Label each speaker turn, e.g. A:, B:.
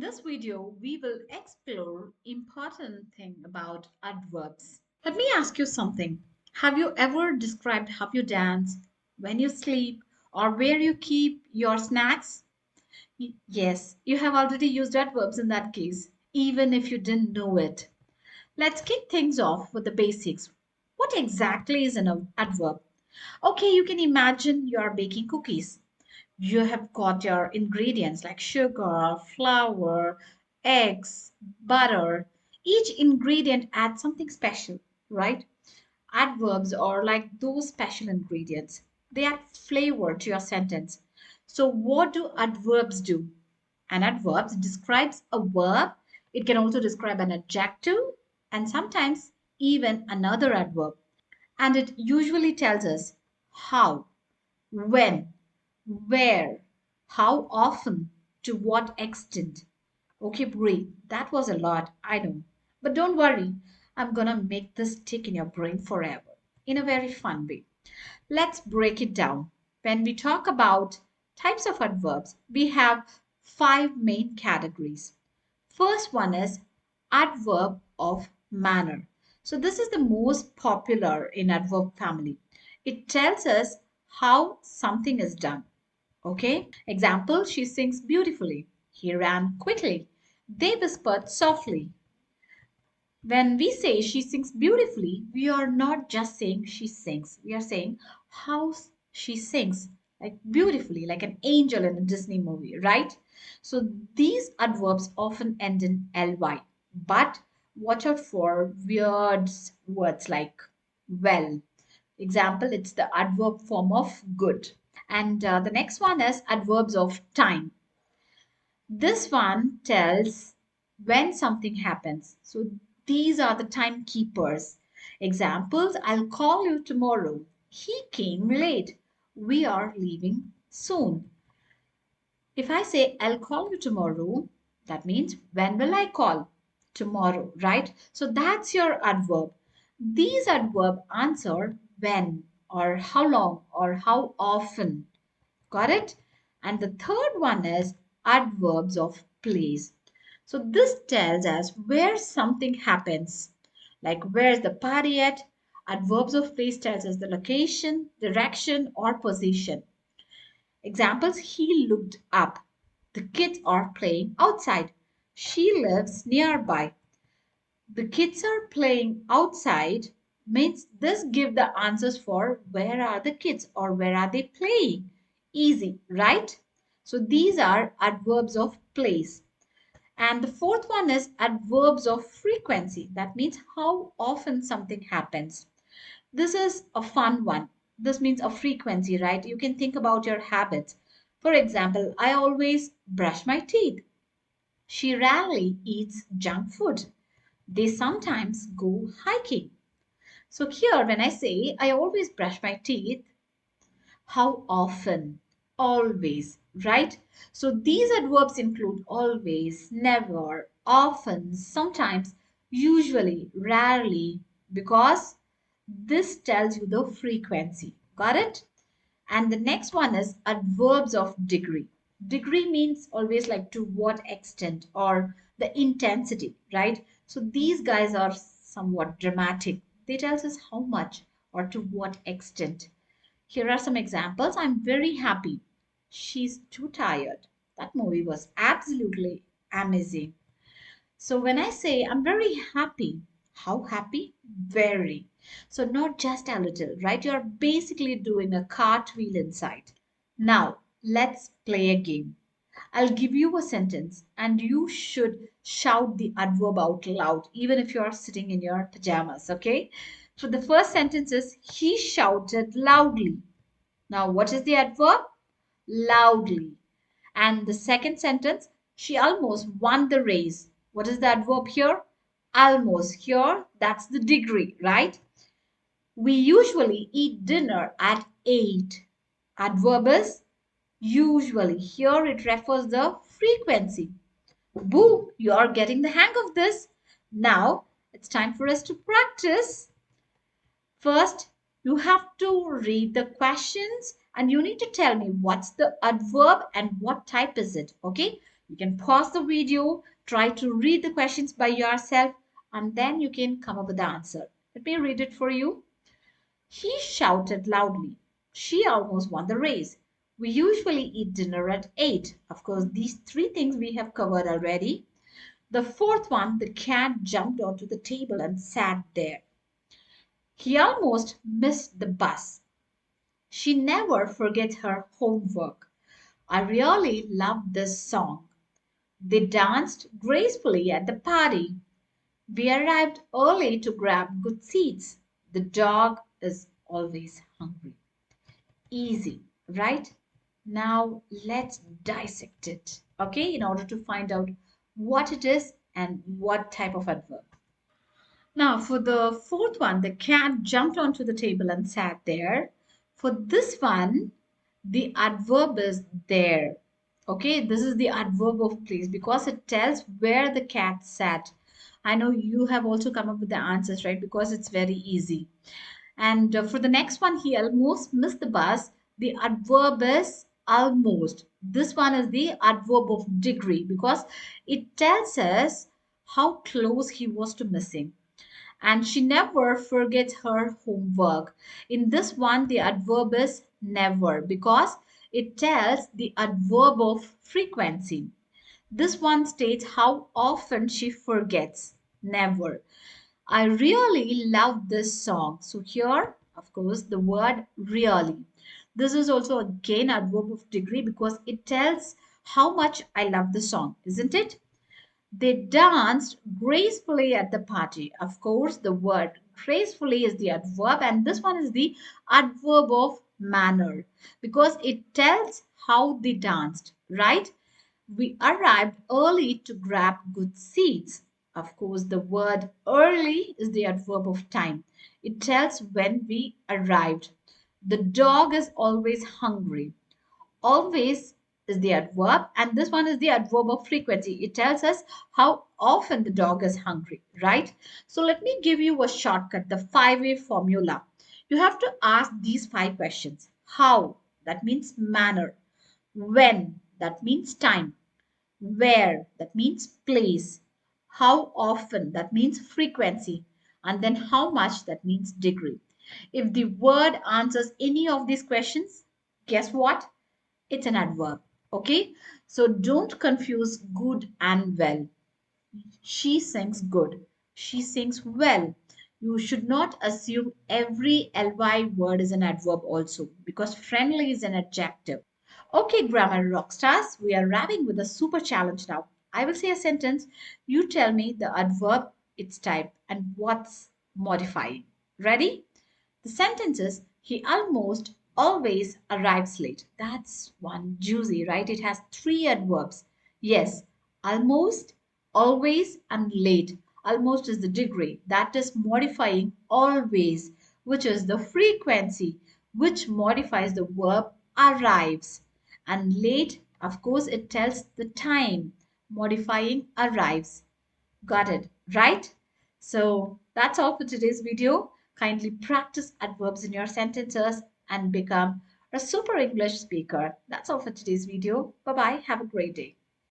A: this video, we will explore important thing about adverbs. Let me ask you something. Have you ever described how you dance, when you sleep, or where you keep your snacks? Yes, you have already used adverbs in that case, even if you didn't know it. Let's kick things off with the basics. What exactly is an adverb? Okay, you can imagine you're baking cookies. You have got your ingredients like sugar, flour, eggs, butter. Each ingredient adds something special, right? Adverbs are like those special ingredients. They add flavor to your sentence. So what do adverbs do? An adverb describes a verb. It can also describe an adjective and sometimes even another adverb. And it usually tells us how, when, where, how often, to what extent. Okay, Brie, that was a lot, I know. But don't worry, I'm gonna make this stick in your brain forever in a very fun way. Let's break it down. When we talk about types of adverbs, we have five main categories. First one is adverb of manner. So this is the most popular in adverb family. It tells us how something is done. Okay? Example, she sings beautifully. He ran quickly. They whispered softly. When we say she sings beautifully, we are not just saying she sings. We are saying how she sings, like beautifully, like an angel in a Disney movie, right? So these adverbs often end in ly, but watch out for weird words like well. Example, it's the adverb form of good. And the next one is adverbs of time. This one tells when something happens. So these are the timekeepers. Examples, I'll call you tomorrow. He came late. We are leaving soon. If I say I'll call you tomorrow, that means when will I call? Tomorrow, right? So that's your adverb. These adverb answer when or how long or how often. Got it? And the third one is adverbs of place. So this tells us where something happens. Like where's the party at? Adverbs of place tells us the location, direction, or position. Examples, he looked up. The kids are playing outside. She lives nearby. The kids are playing outside means this give the answers for where are the kids or where are they playing. Easy, right? So these are adverbs of place. And the fourth one is adverbs of frequency. That means how often something happens. This is a fun one. This means a frequency, right? You can think about your habits. For example, I always brush my teeth. She rarely eats junk food. They sometimes go hiking. So here, when I say I always brush my teeth, how often? Always, right? So these adverbs include always, never, often, sometimes, usually, rarely, because this tells you the frequency. Got it? And the next one is adverbs of degree. Degree means always like to what extent or the intensity, right? So these guys are somewhat dramatic. They tells us how much or to what extent. Here are some examples. I'm very happy. She's too tired. That movie was absolutely amazing. So when I say I'm very happy, how happy? Very. So not just a little, right? You're basically doing a cartwheel inside. Now, let's play a game. I'll give you a sentence and you should shout the adverb out loud, even if you're sitting in your pajamas, okay? So the first sentence is he shouted loudly. Now, what is the adverb? Loudly. And the second sentence, she almost won the race. What is the adverb here? Almost. Here, that's the degree, right? We usually eat dinner at 8. Adverb is usually. Here it refers the frequency. Boom, you are getting the hang of this. Now, it's time for us to practice. First, you have to read the questions and you need to tell me what's the adverb and what type is it. Okay? You can pause the video, try to read the questions by yourself, and then you can come up with the answer. Let me read it for you. He shouted loudly. She almost won the race. We usually eat dinner at 8. Of course, these three things we have covered already. The fourth one, the cat jumped onto the table and sat there. He almost missed the bus. She never forgets her homework. I really loved this song. They danced gracefully at the party. We arrived early to grab good seats. The dog is always hungry. Easy, right? Now let's dissect it, okay, in order to find out what it is and what type of adverb. Now, for the fourth one, the cat jumped onto the table and sat there. For this one, the adverb is there. Okay, this is the adverb of place because it tells where the cat sat. I know you have also come up with the answers, right? Because it's very easy. And for the next one, he almost missed the bus. The adverb is almost. This one is the adverb of degree because it tells us how close he was to missing. And she never forgets her homework. In this one, the adverb is never because it tells the adverb of frequency. This one states how often she forgets. Never. I really love this song. So here, of course, the word really. This is also again adverb of degree because it tells how much I love the song, isn't it? They danced gracefully at the party. Of course, the word gracefully is the adverb, and this one is the adverb of manner because it tells how they danced, right? We arrived early to grab good seats. Of course, the word early is the adverb of time. It tells when we arrived. The dog is always hungry. Always is the adverb, and this one is the adverb of frequency. It tells us how often the dog is hungry, right? So let me give you a shortcut, the 5A formula. You have to ask these 5 questions. How? That means manner. When? That means time. Where? That means place. How often? That means frequency. And then how much? That means degree. If the word answers any of these questions, guess what? It's an adverb. Okay? So don't confuse good and well. She sings good. She sings well. You should not assume every ly word is an adverb also because friendly is an adjective. Okay, grammar rock stars, we are wrapping with a super challenge now. I will say a sentence. You tell me the adverb, its type, and what's modifying. Ready? The sentence is he almost always arrives late. That's one juicy, right? It has three adverbs. Yes, almost, always, and late. Almost is the degree. That is modifying always, which is the frequency, which modifies the verb arrives. And late, of course, it tells the time, modifying arrives. Got it, right? So that's all for today's video. Kindly practice adverbs in your sentences and become a super English speaker. That's all for today's video. Bye bye. Have a great day.